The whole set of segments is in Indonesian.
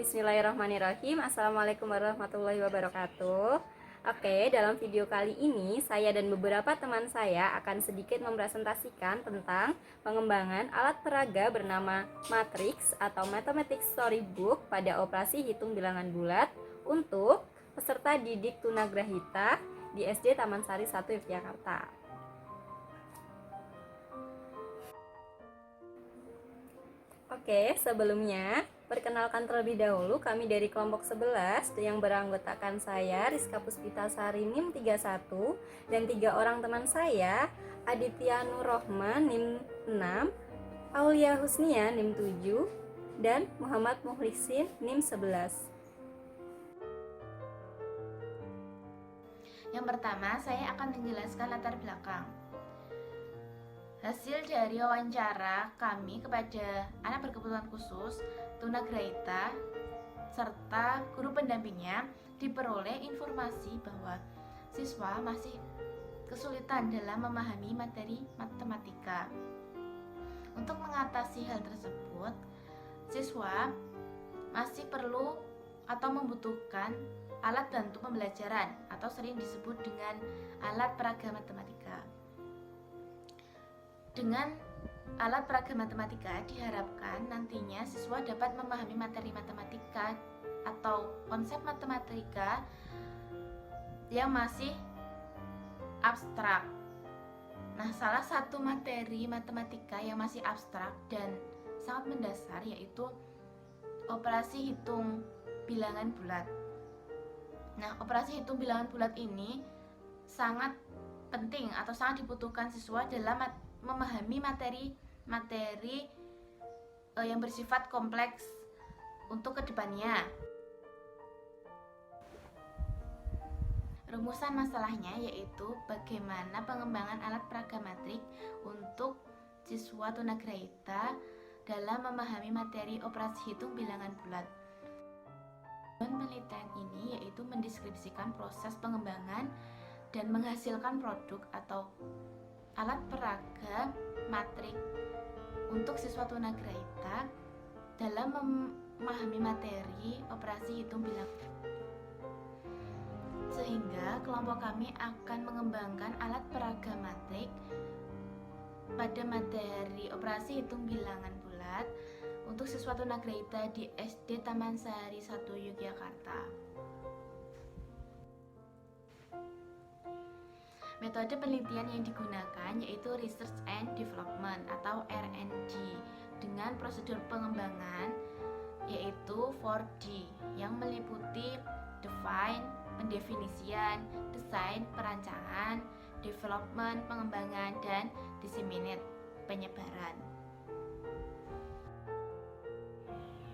Bismillahirrahmanirrahim. Assalamualaikum warahmatullahi wabarakatuh. Oke, dalam video kali ini saya dan beberapa teman saya akan sedikit mempresentasikan tentang pengembangan alat peraga bernama Matrix atau Mathematics Storybook pada operasi hitung bilangan bulat untuk peserta didik tunagrahita di SD Taman Sari 1 Yogyakarta. Oke, sebelumnya perkenalkan terlebih dahulu kami dari kelompok 11 yang beranggotakan saya Rizka Puspitasari NIM 31 dan 3 orang teman saya Aditya Nur Rohman NIM 6, Aulia Husnia NIM 7 dan Muhammad Muhlisin NIM 11. Yang pertama, saya akan menjelaskan latar belakang. Hasil dari wawancara kami kepada anak berkebutuhan khusus, tunagrahita, serta guru pendampingnya diperoleh informasi bahwa siswa masih kesulitan dalam memahami materi matematika. Untuk mengatasi hal tersebut, siswa masih perlu atau membutuhkan alat bantu pembelajaran atau sering disebut dengan alat peraga matematika. Dengan alat peraga matematika diharapkan nantinya siswa dapat memahami materi matematika atau konsep matematika yang masih abstrak. Nah, salah satu materi matematika yang masih abstrak dan sangat mendasar yaitu operasi hitung bilangan bulat. Nah, operasi hitung bilangan bulat ini sangat penting atau sangat dibutuhkan siswa dalam memahami materi yang bersifat kompleks untuk kedepannya. Rumusan masalahnya yaitu bagaimana pengembangan alat peraga matrik untuk siswa tunagrahita dalam memahami materi operasi hitung bilangan bulat. Penelitian ini yaitu mendeskripsikan proses pengembangan dan menghasilkan produk atau alat peraga matrik untuk siswa tunagrahita dalam memahami materi operasi hitung bilangan. Sehingga kelompok kami akan mengembangkan alat peraga matrik pada materi operasi hitung bilangan bulat untuk siswa tunagrahita di SD Taman Sari 1 Yogyakarta. Metode penelitian yang digunakan yaitu Research and Development atau R&D dengan prosedur pengembangan yaitu 4D yang meliputi define, pendefinisian, desain, perancangan, development, pengembangan, dan disseminate, penyebaran.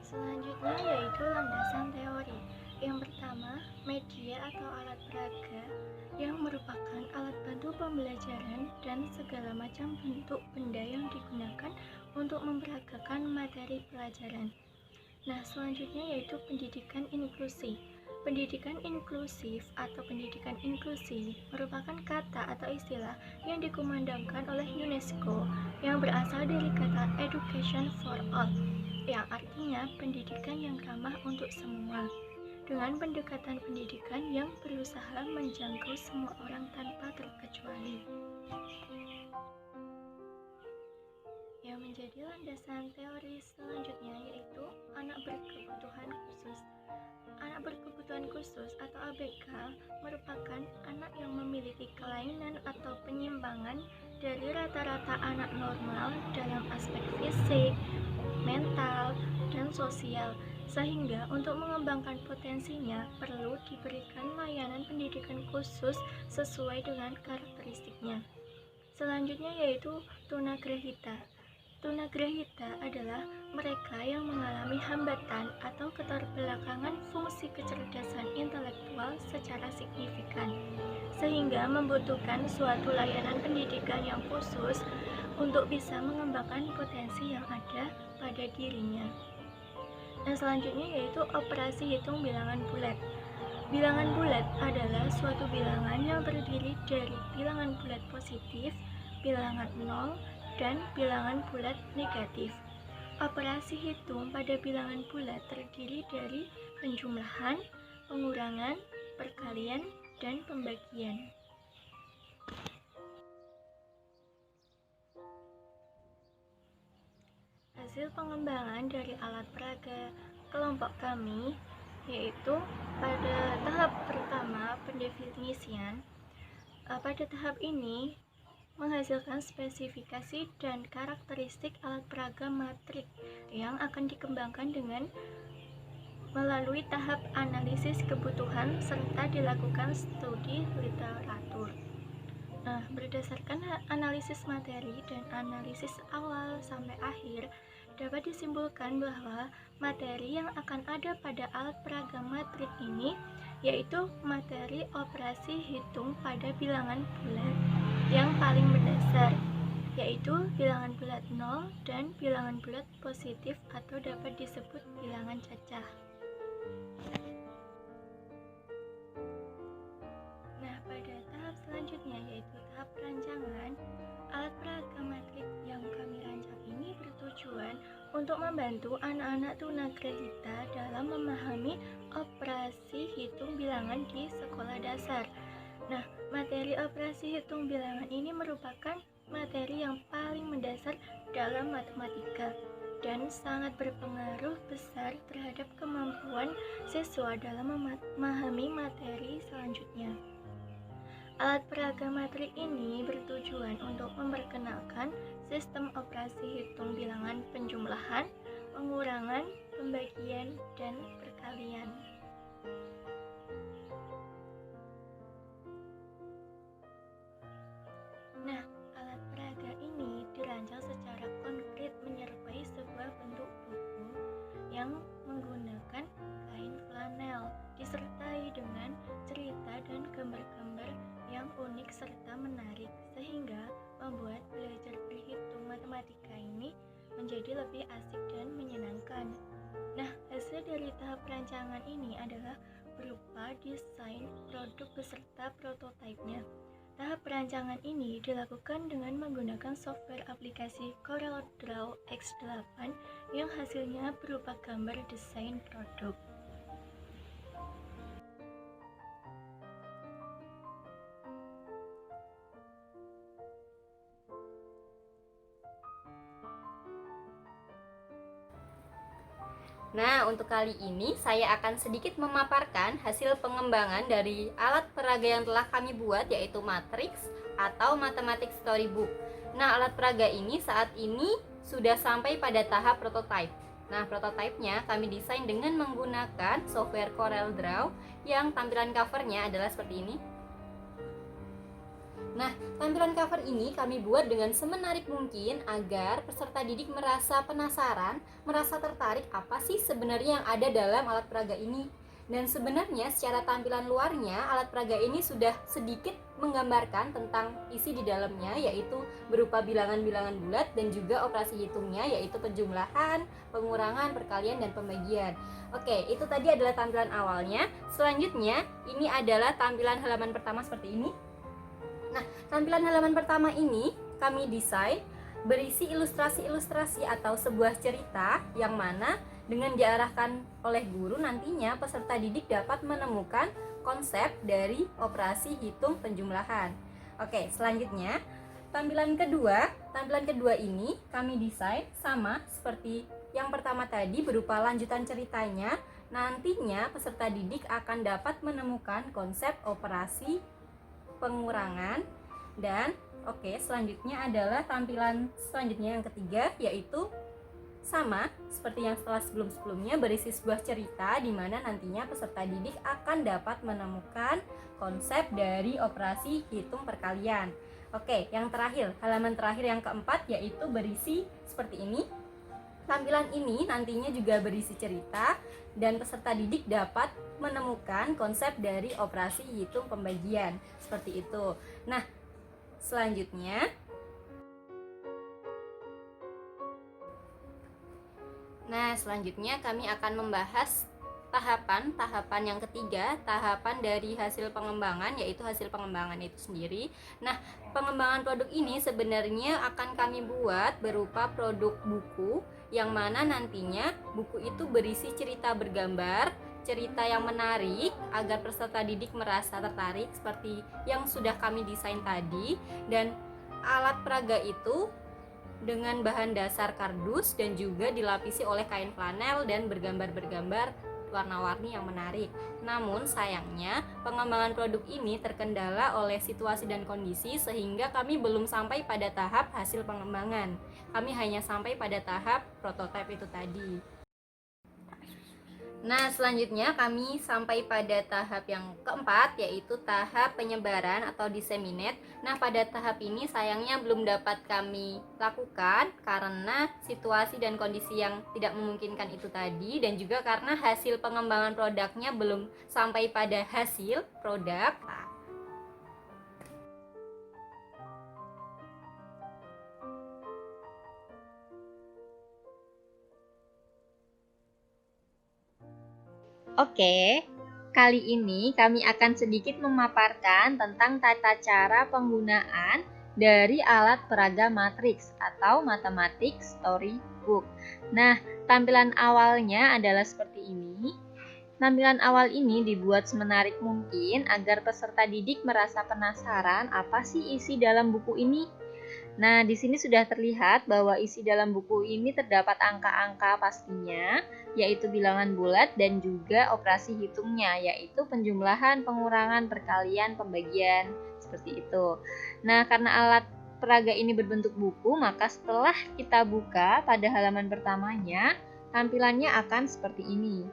Selanjutnya yaitu landasan teori. Yang pertama, media atau alat peraga yang merupakan alat bantu pembelajaran dan segala macam bentuk benda yang digunakan untuk memperagakan materi pelajaran. Nah, selanjutnya yaitu pendidikan inklusi. Pendidikan inklusif atau pendidikan inklusi merupakan kata atau istilah yang dikumandangkan oleh UNESCO yang berasal dari kata education for all, yang artinya pendidikan yang ramah untuk semua, dengan pendekatan pendidikan yang berusaha menjangkau semua orang tanpa terkecuali. Yang menjadi landasan teori selanjutnya yaitu anak berkebutuhan khusus. Anak berkebutuhan khusus atau ABK merupakan anak yang memiliki kelainan atau penyimpangan dari rata-rata anak normal dalam aspek fisik, mental, dan sosial, sehingga untuk mengembangkan potensinya perlu diberikan layanan pendidikan khusus sesuai dengan karakteristiknya. Selanjutnya yaitu tunagrahita. Tunagrahita adalah mereka yang mengalami hambatan atau keterbelakangan fungsi kecerdasan intelektual secara signifikan, sehingga membutuhkan suatu layanan pendidikan yang khusus untuk bisa mengembangkan potensi yang ada pada dirinya. Dan selanjutnya yaitu operasi hitung bilangan bulat. Bilangan bulat adalah suatu bilangan yang terdiri dari bilangan bulat positif, bilangan 0, dan bilangan bulat negatif. Operasi hitung pada bilangan bulat terdiri dari penjumlahan, pengurangan, perkalian, dan pembagian. Hasil pengembangan dari alat peraga kelompok kami yaitu pada tahap pertama pendefinisian. Pada tahap ini menghasilkan spesifikasi dan karakteristik alat peraga matrik yang akan dikembangkan dengan melalui tahap analisis kebutuhan serta dilakukan studi literatur. Nah, berdasarkan analisis materi dan analisis awal sampai akhir, dapat disimpulkan bahwa materi yang akan ada pada alat peraga matrik ini yaitu materi operasi hitung pada bilangan bulat yang paling mendasar, yaitu bilangan bulat 0 dan bilangan bulat positif atau dapat disebut bilangan cacah. Nah, pada tahap selanjutnya yaitu tahap perancangan, alat peraga matrik yang kami rancang ini bertujuan untuk membantu anak-anak tunagrahita dalam memahami operasi hitung bilangan di sekolah dasar. Nah, materi operasi hitung bilangan ini merupakan materi yang paling mendasar dalam matematika dan sangat berpengaruh besar terhadap kemampuan siswa dalam memahami materi selanjutnya. Alat peraga matrik ini bertujuan untuk memperkenalkan sistem operasi hitung bilangan penjumlahan, pengurangan, pembagian, dan perkalian. Nah, alat peraga ini dirancang secara konkret menyerupai sebuah bentuk buku yang menggunakan kain flanel, disertai dengan cerita dan gambar-gambar yang unik serta menarik, sehingga membuat belajar berhitung matematika ini menjadi lebih asik dan menyenangkan. Nah, hasil dari tahap perancangan ini adalah berupa desain produk beserta prototipenya. Tahap perancangan ini dilakukan dengan menggunakan software aplikasi CorelDRAW X8 yang hasilnya berupa gambar desain produk. Nah, untuk kali ini saya akan sedikit memaparkan hasil pengembangan dari alat peraga yang telah kami buat, yaitu matriks atau mathematics storybook. Nah, alat peraga ini saat ini sudah sampai pada tahap prototype. Nah, prototipenya kami desain dengan menggunakan software CorelDRAW yang tampilan covernya adalah seperti ini. Nah, tampilan cover ini kami buat dengan semenarik mungkin agar peserta didik merasa penasaran, merasa tertarik apa sih sebenarnya yang ada dalam alat peraga ini. Dan sebenarnya secara tampilan luarnya alat peraga ini sudah sedikit menggambarkan tentang isi di dalamnya, yaitu berupa bilangan-bilangan bulat dan juga operasi hitungnya, yaitu penjumlahan, pengurangan, perkalian, dan pembagian. Oke, itu tadi adalah tampilan awalnya. Selanjutnya ini adalah tampilan halaman pertama seperti ini. Nah, tampilan halaman pertama ini kami desain berisi ilustrasi-ilustrasi atau sebuah cerita yang mana dengan diarahkan oleh guru nantinya peserta didik dapat menemukan konsep dari operasi hitung penjumlahan. Oke, selanjutnya tampilan kedua ini kami desain sama seperti yang pertama tadi berupa lanjutan ceritanya. Nantinya peserta didik akan dapat menemukan konsep operasi pengurangan dan selanjutnya adalah tampilan selanjutnya yang ketiga, yaitu sama seperti yang setelah sebelum-sebelumnya berisi sebuah cerita di mana nantinya peserta didik akan dapat menemukan konsep dari operasi hitung perkalian. Oke, yang terakhir, halaman terakhir yang keempat yaitu berisi seperti ini. Tampilan ini nantinya juga berisi cerita dan peserta didik dapat menemukan konsep dari operasi hitung pembagian seperti itu. Nah, selanjutnya kami akan membahas tahapan yang ketiga, tahapan dari hasil pengembangan, yaitu hasil pengembangan itu sendiri. Nah, pengembangan produk ini sebenarnya akan kami buat berupa produk buku, yang mana nantinya buku itu berisi cerita bergambar, cerita yang menarik agar peserta didik merasa tertarik seperti yang sudah kami desain tadi. Dan alat peraga itu dengan bahan dasar kardus dan juga dilapisi oleh kain flanel dan bergambar-bergambar warna-warni yang menarik. Namun sayangnya pengembangan produk ini terkendala oleh situasi dan kondisi sehingga kami belum sampai pada tahap hasil pengembangan. Kami hanya sampai pada tahap prototipe itu tadi. Nah, selanjutnya kami sampai pada tahap yang keempat, yaitu tahap penyebaran atau disseminate. Nah, pada tahap ini sayangnya belum dapat kami lakukan karena situasi dan kondisi yang tidak memungkinkan itu tadi, dan juga karena hasil pengembangan produknya belum sampai pada hasil produk. Oke, kali ini kami akan sedikit memaparkan tentang tata cara penggunaan dari alat peraga matriks atau Mathematic Storybook. Nah, tampilan awalnya adalah seperti ini. Tampilan awal ini dibuat semenarik mungkin agar peserta didik merasa penasaran apa sih isi dalam buku ini. Nah, di sini sudah terlihat bahwa isi dalam buku ini terdapat angka-angka pastinya, yaitu bilangan bulat dan juga operasi hitungnya, yaitu penjumlahan, pengurangan, perkalian, pembagian, seperti itu. Nah, karena alat peraga ini berbentuk buku, maka setelah kita buka pada halaman pertamanya, tampilannya akan seperti ini.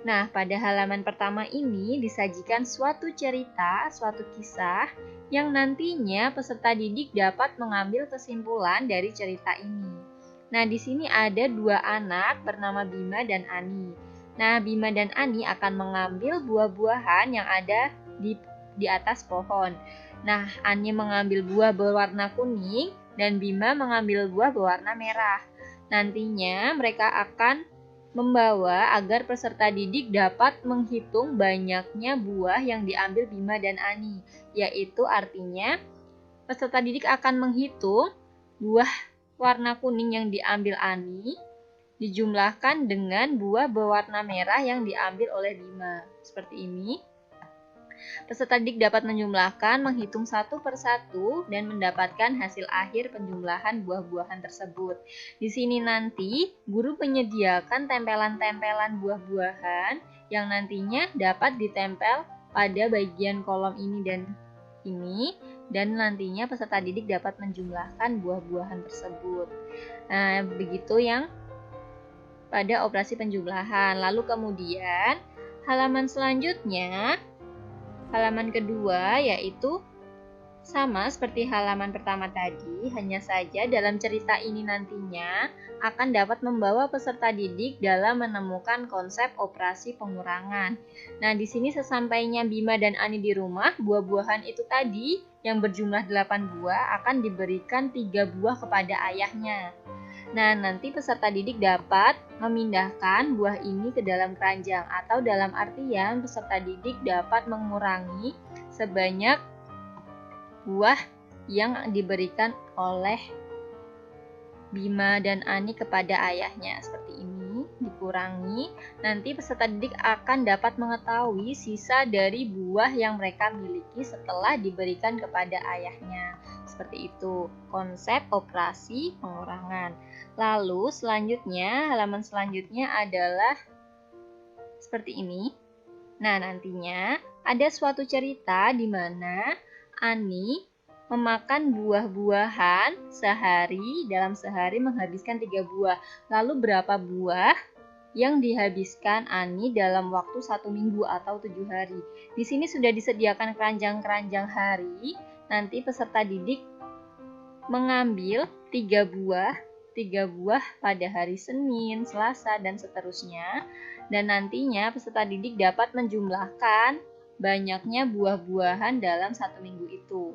Nah, pada halaman pertama ini disajikan suatu cerita, suatu kisah yang nantinya peserta didik dapat mengambil kesimpulan dari cerita ini. Nah, di sini ada dua anak bernama Bima dan Ani. Nah, Bima dan Ani akan mengambil buah-buahan yang ada di atas pohon. Nah, Ani mengambil buah berwarna kuning dan Bima mengambil buah berwarna merah. Nantinya mereka akan membawa agar peserta didik dapat menghitung banyaknya buah yang diambil Bima dan Ani, yaitu artinya peserta didik akan menghitung buah warna kuning yang diambil Ani dijumlahkan dengan buah berwarna merah yang diambil oleh Bima. Seperti ini. Peserta didik dapat menjumlahkan, menghitung satu persatu, dan mendapatkan hasil akhir penjumlahan buah-buahan tersebut. Di sini nanti, guru menyediakan tempelan-tempelan buah-buahan yang nantinya dapat ditempel pada bagian kolom ini, dan nantinya peserta didik dapat menjumlahkan buah-buahan tersebut. Nah, begitu yang pada operasi penjumlahan. Lalu kemudian, halaman selanjutnya, halaman kedua yaitu sama seperti halaman pertama tadi, hanya saja dalam cerita ini nantinya akan dapat membawa peserta didik dalam menemukan konsep operasi pengurangan. Nah, di sini sesampainya Bima dan Ani di rumah, buah-buahan itu tadi yang berjumlah 8 buah akan diberikan 3 buah kepada ayahnya. Nah, nanti peserta didik dapat memindahkan buah ini ke dalam keranjang, atau dalam artian peserta didik dapat mengurangi sebanyak buah yang diberikan oleh Bima dan Ani kepada ayahnya. Seperti ini, dikurangi. Nanti peserta didik akan dapat mengetahui sisa dari buah yang mereka miliki setelah diberikan kepada ayahnya. Seperti itu, konsep operasi pengurangan. Lalu selanjutnya, halaman selanjutnya adalah seperti ini. Nah, nantinya ada suatu cerita di mana Ani memakan buah-buahan dalam sehari menghabiskan 3 buah. Lalu berapa buah yang dihabiskan Ani dalam waktu 1 minggu atau 7 hari. Di sini sudah disediakan keranjang-keranjang hari. Nanti peserta didik mengambil 3 buah pada hari Senin, Selasa, dan seterusnya. Dan nantinya peserta didik dapat menjumlahkan banyaknya buah-buahan dalam 1 minggu itu.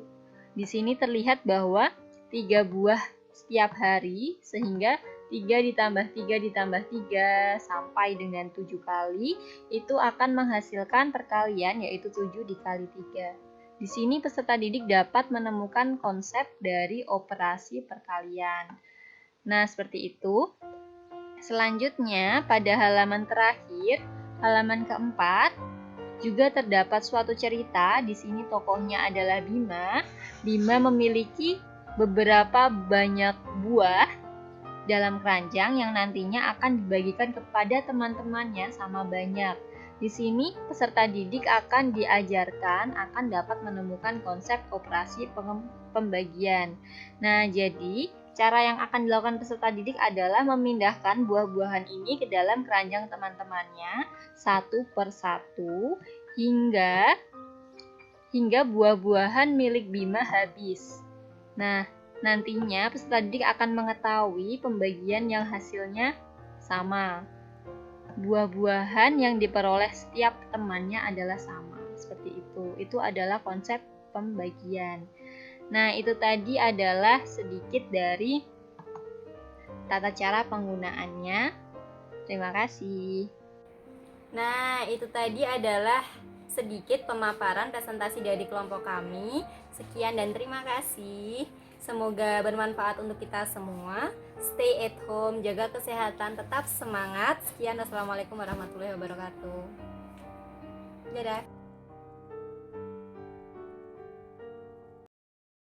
Di sini terlihat bahwa 3 buah setiap hari, sehingga 3 ditambah 3 ditambah 3 sampai dengan 7 kali, itu akan menghasilkan perkalian yaitu 7 dikali 3. Di sini peserta didik dapat menemukan konsep dari operasi perkalian. Nah, seperti itu. Selanjutnya, pada halaman terakhir, halaman keempat, juga terdapat suatu cerita. Di sini tokohnya adalah Bima. Bima memiliki beberapa banyak buah dalam keranjang yang nantinya akan dibagikan kepada teman-temannya sama banyak. Di sini peserta didik akan diajarkan akan dapat menemukan konsep operasi pembagian. Nah, jadi cara yang akan dilakukan peserta didik adalah memindahkan buah-buahan ini ke dalam keranjang teman-temannya satu per satu hingga buah-buahan milik Bima habis. Nah, nantinya peserta didik akan mengetahui pembagian yang hasilnya sama. Buah-buahan yang diperoleh setiap temannya adalah sama. Seperti itu. Itu adalah konsep pembagian. Nah, itu tadi adalah sedikit dari tata cara penggunaannya. Terima kasih. Nah, itu tadi adalah sedikit pemaparan presentasi dari kelompok kami. Sekian dan terima kasih. Semoga bermanfaat untuk kita semua. Stay at home, jaga kesehatan, tetap semangat. Sekian, wassalamualaikum warahmatullahi wabarakatuh. Dadah.